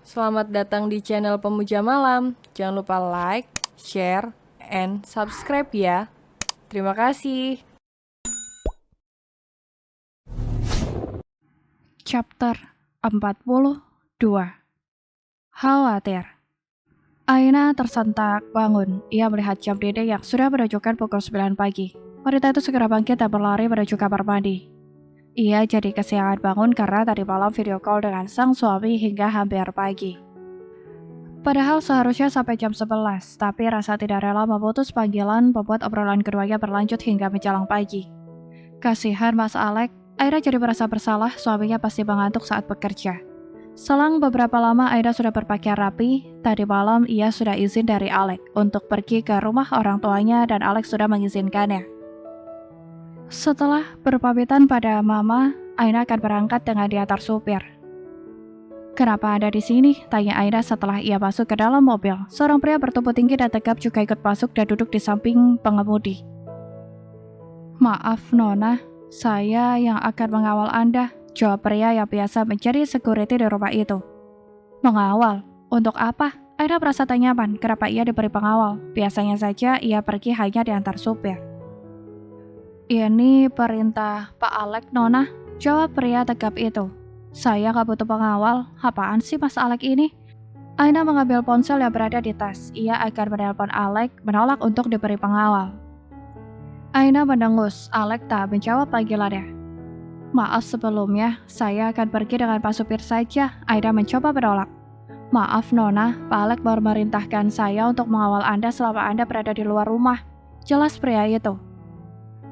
Selamat datang di channel Pemuja Malam. Jangan lupa like, share, and subscribe ya. Terima kasih. Chapter 42. Khawatir. Aina tersentak bangun. Ia melihat jam dinding yang sudah menunjukkan pukul 9 pagi. Wanita itu segera bangkit dan berlari menuju kamar mandi. Ia jadi kesiangan bangun karena tadi malam video call dengan sang suami hingga hampir pagi. Padahal seharusnya sampai jam 11, tapi rasa tidak rela memutus panggilan membuat obrolan keduanya berlanjut hingga menjelang pagi. Kasihan Mas Alek, Aida jadi merasa bersalah suaminya pasti mengantuk saat bekerja. Selang beberapa lama Aida sudah berpakaian rapi, tadi malam ia sudah izin dari Alek untuk pergi ke rumah orang tuanya dan Alek sudah mengizinkannya. Setelah berpamitan pada Mama, Aina akan berangkat dengan diantar supir. "Kenapa Anda di sini?" tanya Aina setelah ia masuk ke dalam mobil. Seorang pria bertubuh tinggi dan tegap juga ikut masuk dan duduk di samping pengemudi. "Maaf Nona, saya yang akan mengawal Anda," jawab pria yang biasa menjadi security di rumah itu. "Mengawal? Untuk apa?" Aina merasa tak nyaman kenapa ia diberi pengawal. Biasanya saja ia pergi hanya diantar supir. "Ini perintah Pak Alek, Nona," jawab pria tegap itu. "Saya gak butuh pengawal. Apaan sih Mas Alek ini?" Aina mengambil ponsel yang berada di tas. Ia akan menelpon Alek, menolak untuk diberi pengawal. Aina mendengus. Alek tak menjawab panggilannya. "Maaf sebelumnya, saya akan pergi dengan Pak Supir saja." Aina mencoba menolak. "Maaf Nona, Pak Alek baru merintahkan saya untuk mengawal Anda selama Anda berada di luar rumah," jelas pria itu.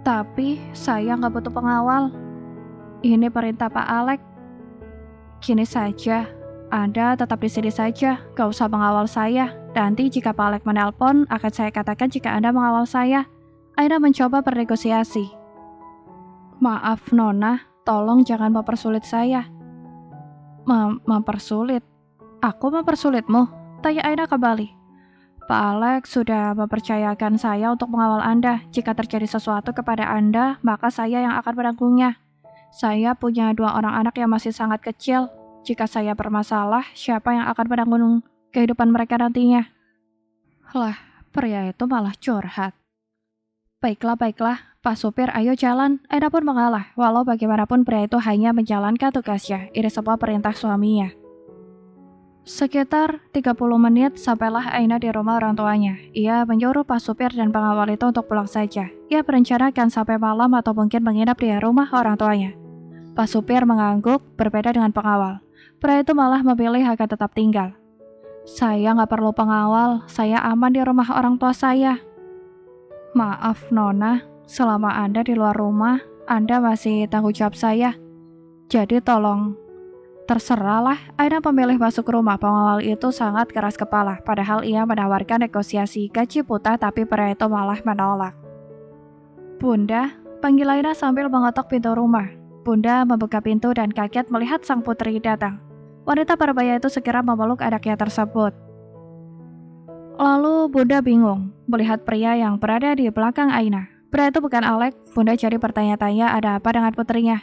"Tapi saya nggak butuh pengawal. Ini perintah Pak Alek. Gini saja, Anda tetap di sini saja, gak usah mengawal saya. Nanti jika Pak Alek menelpon, akan saya katakan jika Anda mengawal saya." Aina mencoba bernegosiasi. "Maaf Nona, tolong jangan mempersulit saya." Mempersulit? Aku mempersulitmu?" tanya Aina kembali. "Pak Alek sudah mempercayakan saya untuk mengawal Anda. Jika terjadi sesuatu kepada Anda, maka saya yang akan menanggungnya. Saya punya 2 orang anak yang masih sangat kecil. Jika saya bermasalah, siapa yang akan menanggung kehidupan mereka nantinya?" Lah, pria itu malah curhat. Baiklah, Pak Supir, ayo jalan." Aina pun mengalah, walau bagaimanapun pria itu hanya menjalankan tugasnya. Ini semua perintah suaminya. Sekitar 30 menit sampailah Aina di rumah orang tuanya. Ia menyuruh Pak Supir dan pengawal itu untuk pulang saja. Ia berencana akan sampai malam atau mungkin menginap di rumah orang tuanya. Pak Supir mengangguk, berbeda dengan pengawal. Pria itu malah memilih akan tetap tinggal. "Saya nggak perlu pengawal, saya aman di rumah orang tua saya." "Maaf Nona, selama Anda di luar rumah, Anda masih tanggung jawab saya. Jadi tolong." "Terserahlah." Aina memilih masuk rumah. Pengawal itu sangat keras kepala, padahal ia menawarkan negosiasi gaji buta tapi pria itu malah menolak. "Bunda," panggil Aina sambil mengetok pintu rumah. Bunda membuka pintu dan kaget melihat sang putri datang. Wanita parubaya itu segera memeluk anaknya tersebut. Lalu Bunda bingung melihat pria yang berada di belakang Aina. Pria itu bukan Alek. Bunda jadi bertanya-tanya ada apa dengan putrinya.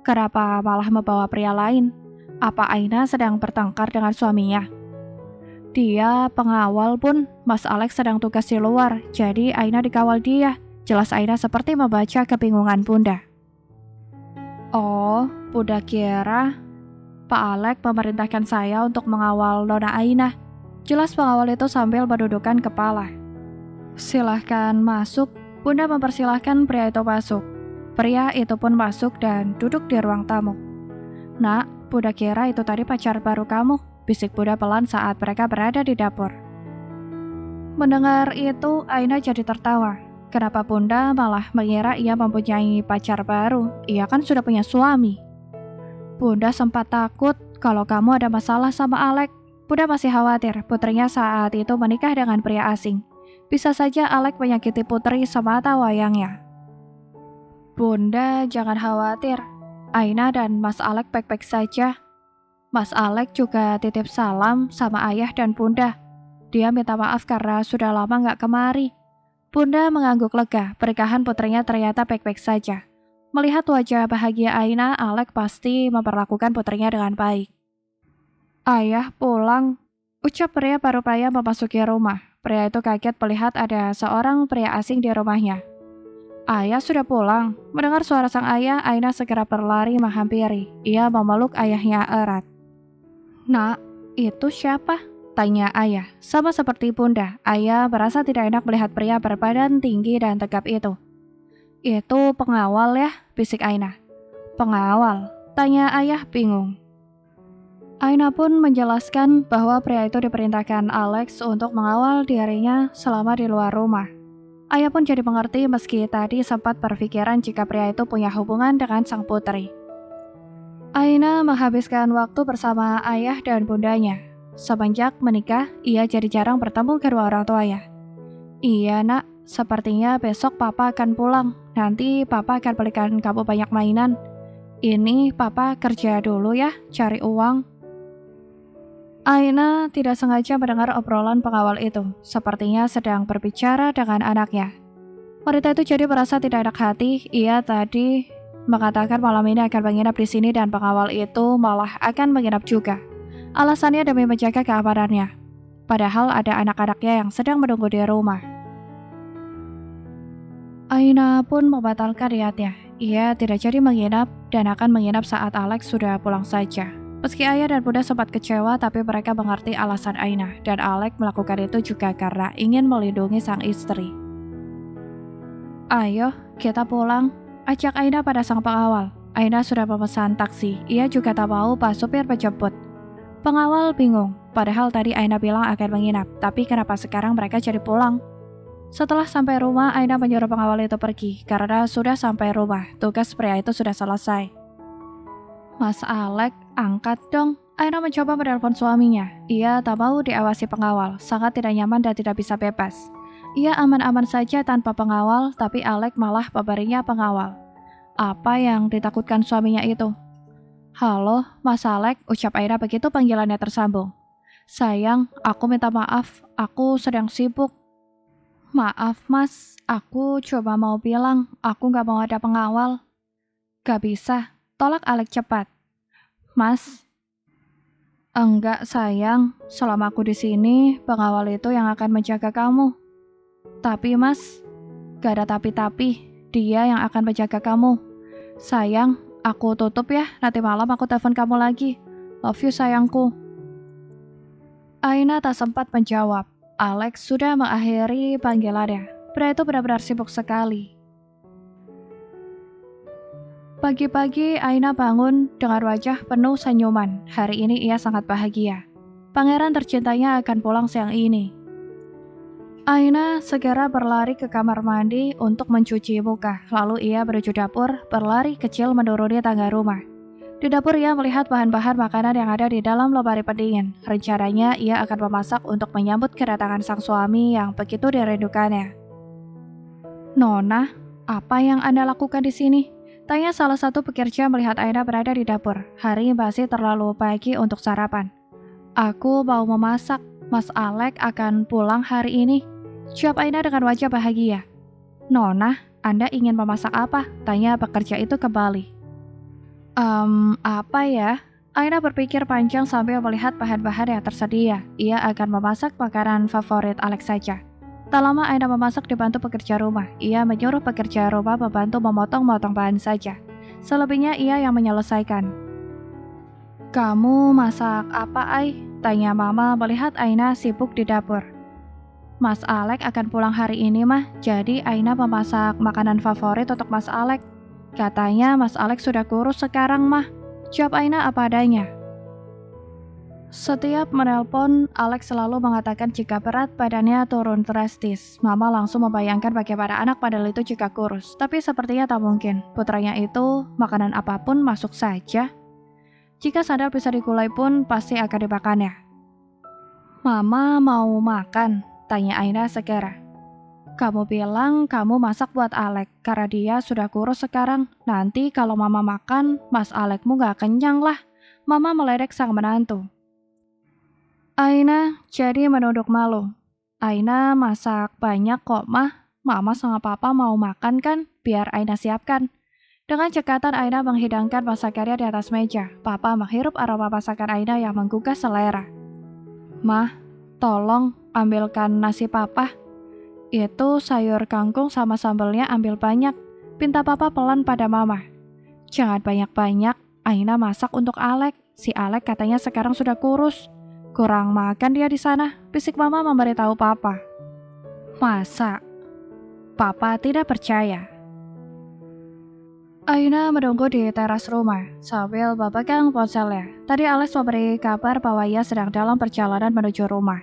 Kenapa malah membawa pria lain? Apa Aina sedang bertengkar dengan suaminya? Dia pengawal Bun. Mas Alek sedang tugas di luar, jadi Aina dikawal dia. Jelas Aina seperti membaca kebingungan Bunda. "Oh, Bunda kira Pak Alek memerintahkan saya untuk mengawal Nona Aina." Jelas pengawal itu sambil mendudukkan kepala. "Silahkan masuk." Bunda mempersilahkan pria itu masuk. Pria itu pun masuk dan duduk di ruang tamu. "Nak, Bunda kira itu tadi pacar baru kamu," bisik Bunda pelan saat mereka berada di dapur. Mendengar itu, Aina jadi tertawa. Kenapa Bunda malah mengira ia mempunyai pacar baru? Ia kan sudah punya suami. "Bunda sempat takut kalau kamu ada masalah sama Alek." Bunda masih khawatir putrinya saat itu menikah dengan pria asing. Bisa saja Alek menyakiti putri semata wayangnya. "Bunda jangan khawatir. Aina dan Mas Alek baik-baik saja. Mas Alek juga titip salam sama ayah dan Bunda. Dia minta maaf karena sudah lama gak kemari." Bunda mengangguk lega, pernikahan putrinya ternyata baik-baik saja. Melihat wajah bahagia Aina, Alek pasti memperlakukan putrinya dengan baik. Ayah pulang, ucap pria parubaya memasuki rumah. Pria itu kaget melihat ada seorang pria asing di rumahnya. Ayah sudah pulang. Mendengar suara sang ayah, Aina segera berlari menghampiri. Ia memeluk ayahnya erat. Nak, itu siapa? Tanya ayah. Sama seperti bunda, ayah merasa tidak enak melihat pria berbadan tinggi dan tegap itu. Itu pengawal ya, bisik Aina. Pengawal? Tanya ayah bingung. Aina pun menjelaskan bahwa pria itu diperintahkan Alex untuk mengawal dirinya selama di luar rumah. Ayah pun jadi mengerti meski tadi sempat berpikiran jika pria itu punya hubungan dengan sang putri. Aina menghabiskan waktu bersama ayah dan bundanya. Semenjak menikah, ia jadi jarang bertemu kedua orang tuanya. Iya nak, sepertinya besok papa akan pulang. Nanti papa akan belikan kamu banyak mainan. Ini papa kerja dulu ya, cari uang. Aina tidak sengaja mendengar obrolan pengawal itu, sepertinya sedang berbicara dengan anaknya. Wanita itu jadi merasa tidak enak hati. Ia tadi mengatakan malam ini akan menginap di sini dan pengawal itu malah akan menginap juga. Alasannya demi menjaga keamanannya. Padahal ada anak-anaknya yang sedang menunggu di rumah. Aina pun membatalkan niatnya. Ia tidak jadi menginap dan akan menginap saat Alex sudah pulang saja. Meski ayah dan bunda sempat kecewa, tapi mereka mengerti alasan Aina, dan Alex melakukan itu juga karena ingin melindungi sang istri. Ayo, kita pulang, ajak Aina pada sang pengawal. Aina sudah memesan taksi, ia juga tak mau pas supir menjemput. Pengawal bingung, padahal tadi Aina bilang akan menginap, tapi kenapa sekarang mereka jadi pulang? Setelah sampai rumah, Aina menyuruh pengawal itu pergi, karena sudah sampai rumah, tugas pria itu sudah selesai. Mas Alex, angkat dong. Aina mencoba menelpon suaminya. Ia tak mau diawasi pengawal, sangat tidak nyaman dan tidak bisa bebas. Ia aman-aman saja tanpa pengawal, tapi Alex malah memberinya pengawal. Apa yang ditakutkan suaminya itu? Halo, Mas Alex, ucap Aina begitu panggilannya tersambung. Sayang, aku minta maaf, aku sedang sibuk. Maaf mas, aku coba mau bilang, aku gak mau ada pengawal. Gak bisa. Tolak Alex cepat. Mas, enggak sayang, selama aku di sini, pengawal itu yang akan menjaga kamu. Tapi mas, gak ada tapi-tapi, dia yang akan menjaga kamu. Sayang, aku tutup ya, nanti malam aku telepon kamu lagi. Love you sayangku. Aina tak sempat menjawab. Alex sudah mengakhiri panggilannya. Pria itu benar-benar sibuk sekali. Pagi-pagi, Aina bangun dengan wajah penuh senyuman. Hari ini ia sangat bahagia. Pangeran tercintanya akan pulang siang ini. Aina segera berlari ke kamar mandi untuk mencuci muka. Lalu ia menuju dapur, berlari kecil menuruni tangga rumah. Di dapur ia melihat bahan-bahan makanan yang ada di dalam lemari pendingin. Rencananya ia akan memasak untuk menyambut kedatangan sang suami yang begitu dirindukannya. Nona, apa yang Anda lakukan di sini? Tanya salah satu pekerja melihat Aina berada di dapur. Hari masih terlalu pagi untuk sarapan. Aku mau memasak. Mas Alex akan pulang hari ini. Jawab Aina dengan wajah bahagia. Nona, Anda ingin memasak apa? Tanya pekerja itu kembali. Apa ya? Aina berpikir panjang sambil melihat bahan-bahan yang tersedia. Ia akan memasak makanan favorit Alex saja. Tak lama Aina memasak dibantu pekerja rumah. Ia menyuruh pekerja rumah membantu memotong-motong bahan saja. Selebihnya ia yang menyelesaikan. Kamu masak apa, Ai? Tanya Mama melihat Aina sibuk di dapur. Mas Alex akan pulang hari ini, Mah. Jadi Aina memasak makanan favorit untuk Mas Alex. Katanya Mas Alex sudah kurus sekarang, Mah. Jawab Aina apa adanya. Setiap menelpon, Alex selalu mengatakan jika berat badannya turun drastis. Mama langsung membayangkan bagaimana anak padahal itu jika kurus. Tapi sepertinya tak mungkin. Putranya itu makanan apapun masuk saja. Jika sandal bisa digulai pun pasti akan dimakannya. Mama mau makan? Tanya Aina segera. Kamu bilang kamu masak buat Alex karena dia sudah kurus sekarang. Nanti kalau Mama makan, Mas Alexmu gak kenyang lah. Mama meledek sang menantu. Aina jadi menunduk malu. Aina masak banyak kok, Mah. Mama sama Papa mau makan kan? Biar Aina siapkan. Dengan cekatan Aina menghidangkan masakannya di atas meja. Papa menghirup aroma masakan Aina yang menggugah selera. Mah, tolong ambilkan nasi papa. Itu sayur kangkung sama sambelnya ambil banyak. Pinta papa pelan pada mama. Jangan banyak-banyak, Aina masak untuk Alek. Si Alek katanya sekarang sudah kurus. Kurang makan dia di sana, bisik mama memberitahu papa. Masa? Papa tidak percaya. Aina menunggu di teras rumah sambil memegang ponselnya. Tadi Alex memberi kabar bahwa ia sedang dalam perjalanan menuju rumah.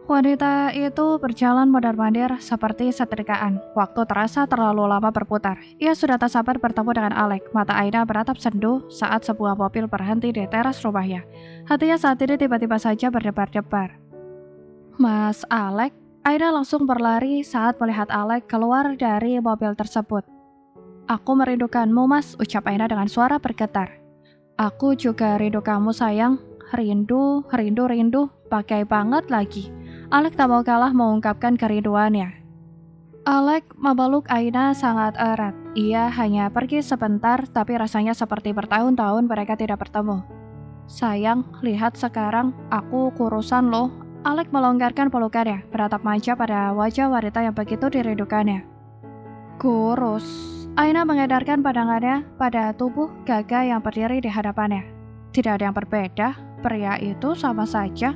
Wanita itu berjalan mondar-mandir seperti setrikaan. Waktu terasa terlalu lama berputar. Ia sudah tak sabar bertemu dengan Alex. Mata Aina beratap sendu saat sebuah mobil berhenti di teras rumahnya. Hatinya saat ini tiba-tiba saja berdebar-debar. Mas Alex, Aina langsung berlari saat melihat Alex keluar dari mobil tersebut. Aku merindukanmu, Mas, ucap Aina dengan suara bergetar. Aku juga rindu kamu, sayang. Rindu, pakai banget lagi. Alek tak mau kalah mengungkapkan kerinduannya. Alek memeluk Aina sangat erat. Ia hanya pergi sebentar, tapi rasanya seperti bertahun-tahun mereka tidak bertemu. Sayang, lihat sekarang, aku kurusan loh. Alek melonggarkan pelukannya, beratap manja pada wajah wanita yang begitu dirindukannya. Kurus. Aina mengedarkan pandangannya pada tubuh gagah yang berdiri di hadapannya. Tidak ada yang berbeda, pria itu sama saja.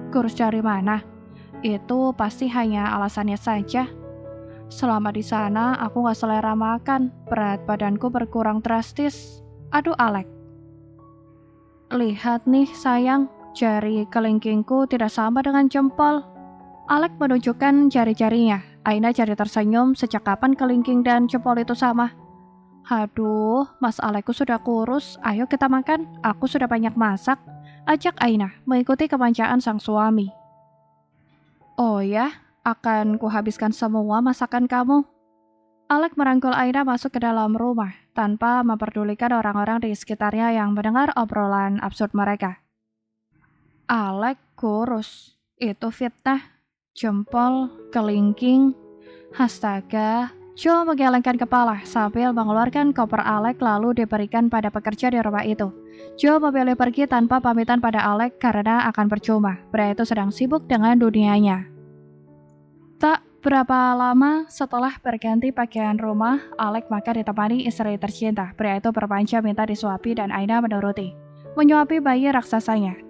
Kurus dari mana? Itu pasti hanya alasannya saja. Selama di sana, aku gak selera makan. Berat badanku berkurang drastis. Aduh, Alek. Lihat nih, sayang. Jari kelingkingku tidak sama dengan jempol. Alek menunjukkan jari-jarinya. Aina jadi tersenyum, sejak kapan kelingking dan jempol itu sama? Aduh, Mas Alekku sudah kurus. Ayo kita makan, aku sudah banyak masak. Ajak Aina mengikuti kemanjaan sang suami. Oh ya, akan kuhabiskan semua masakan kamu. Alek merangkul Aina masuk ke dalam rumah, tanpa memperdulikan orang-orang di sekitarnya yang mendengar obrolan absurd mereka. Alek kurus, itu fitnah. Jempol, kelingking, astaga. Joe menggelengkan kepala sambil mengeluarkan koper Alek lalu diberikan pada pekerja di rumah itu. Joe memilih pergi tanpa pamitan pada Alek karena akan percuma. Pria itu sedang sibuk dengan dunianya. Tak berapa lama setelah berganti pakaian rumah, Alek makan ditemani istri tercinta. Pria itu berpanjang minta disuapi dan Aina menuruti. Menyuapi bayi raksasanya.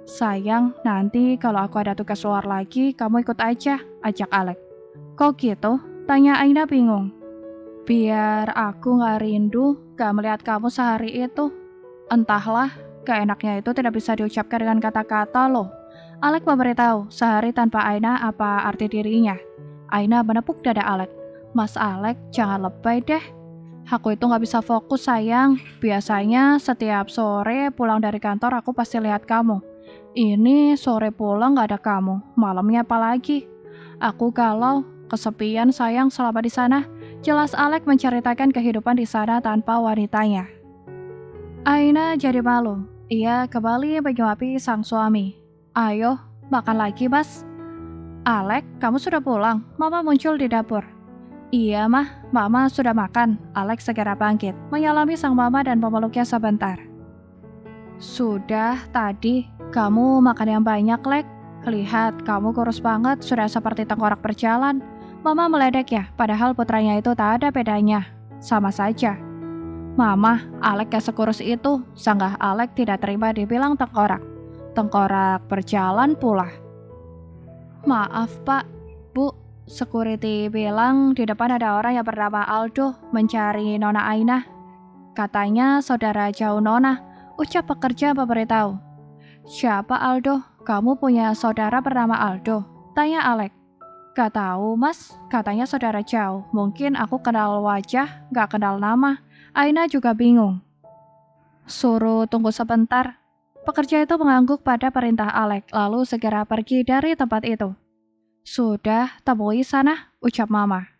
Sayang, nanti kalau aku ada tugas luar lagi, kamu ikut aja, ajak Alek. Kok gitu? Tanya Aina bingung. Biar aku gak rindu, gak melihat kamu sehari itu. Entahlah, keenaknya itu tidak bisa diucapkan dengan kata-kata loh. Alek memberitahu, sehari tanpa Aina apa arti dirinya. Aina menepuk dada Alek. Mas Alek, jangan lebay deh. Aku itu gak bisa fokus, sayang. Biasanya setiap sore pulang dari kantor aku pasti lihat kamu. Ini sore pulang gak ada kamu, malamnya apalagi. Aku galau, kesepian sayang selama di sana. Jelas Alek menceritakan kehidupan di sana tanpa wanitanya. Aina jadi malu. Ia kembali menyuapi sang suami. Ayo, makan lagi, Mas. Alek, kamu sudah pulang? Mama muncul di dapur. Iya, Mah. Mama sudah makan. Alek segera bangkit, menyalami sang mama dan memeluknya sebentar. Sudah, tadi. Kamu makan yang banyak, Lek. Lihat, kamu kurus banget, sudah seperti tengkorak berjalan. Mama meledek ya, padahal putranya itu tak ada bedanya. Sama saja. Mama, Alek gak sekurus itu. Sanggah Alek tidak terima dibilang tengkorak. Tengkorak berjalan pula. Maaf, Pak. Bu, security bilang di depan ada orang yang bernama Aldo mencari Nona Aina. Katanya saudara jauh Nona, ucap pekerja memberitahu. Siapa Aldo? Kamu punya saudara bernama Aldo? Tanya Alek. Gak tahu, Mas. Katanya saudara jauh. Mungkin aku kenal wajah, gak kenal nama. Aina juga bingung. Suruh tunggu sebentar. Pekerja itu mengangguk pada perintah Alek, lalu segera pergi dari tempat itu. Sudah, temui sana, ucap Mama.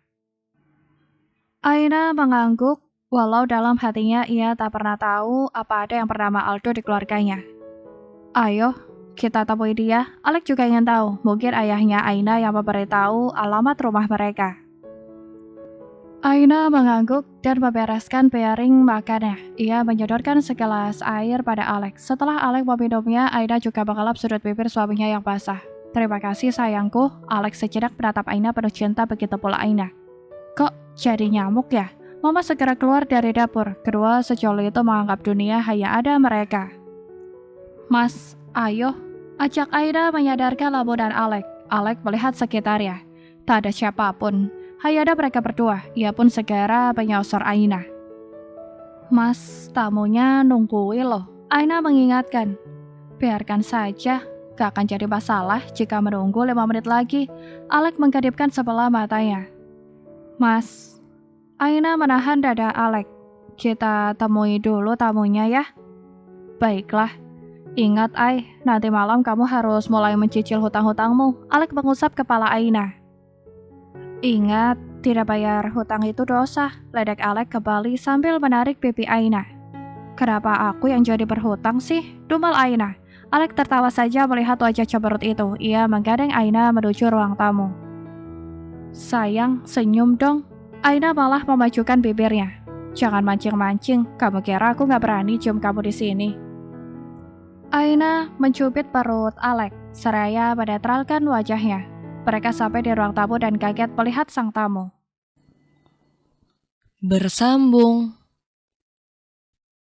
Aina mengangguk, walau dalam hatinya ia tak pernah tahu apa ada yang bernama Aldo di keluarganya. Ayo, kita temui dia. Alek juga ingin tahu, mungkin ayahnya Aina yang memberitahu alamat rumah mereka. Aina mengangguk dan membereskan piring makannya. Ia menyodorkan segelas air pada Alex. Setelah Alex meminumnya, Aina juga mengelap sudut bibir suaminya yang basah. Terima kasih sayangku. Alex sejenak menatap Aina penuh cinta, begitu pula Aina. Kok jadi nyamuk ya? Mama segera keluar dari dapur. Kedua sejoli itu menganggap dunia hanya ada mereka. Mas, ayo. Ajak Aina menyadarkan lamunan Alex. Alex melihat sekitarnya. Tak ada siapapun. Hanya ada mereka berdua. Ia pun segera menyosor Aina. Mas, tamunya nungguin loh. Aina mengingatkan. Biarkan saja. Gak akan jadi masalah jika menunggu 5 menit lagi. Alex mengkedipkan sebelah matanya. Mas, Aina menahan dada Alex. Kita temui dulu tamunya ya. Baiklah. Ingat, nanti malam kamu harus mulai mencicil hutang-hutangmu. Alex mengusap kepala Aina. Ingat, tidak bayar hutang itu dosa. Ledek Alex kembali sambil menarik pipi Aina. Kenapa aku yang jadi berhutang sih? Dumel Aina. Alex tertawa saja melihat wajah cemberut itu. Ia menggandeng Aina menuju ruang tamu. Sayang, senyum dong. Aina malah memajukan bibirnya. Jangan mancing-mancing. Kamu kira aku gak berani cium kamu di sini? Aina mencubit perut Alex, seraya menetralkan wajahnya. Mereka sampai di ruang tamu dan kaget melihat sang tamu. Bersambung.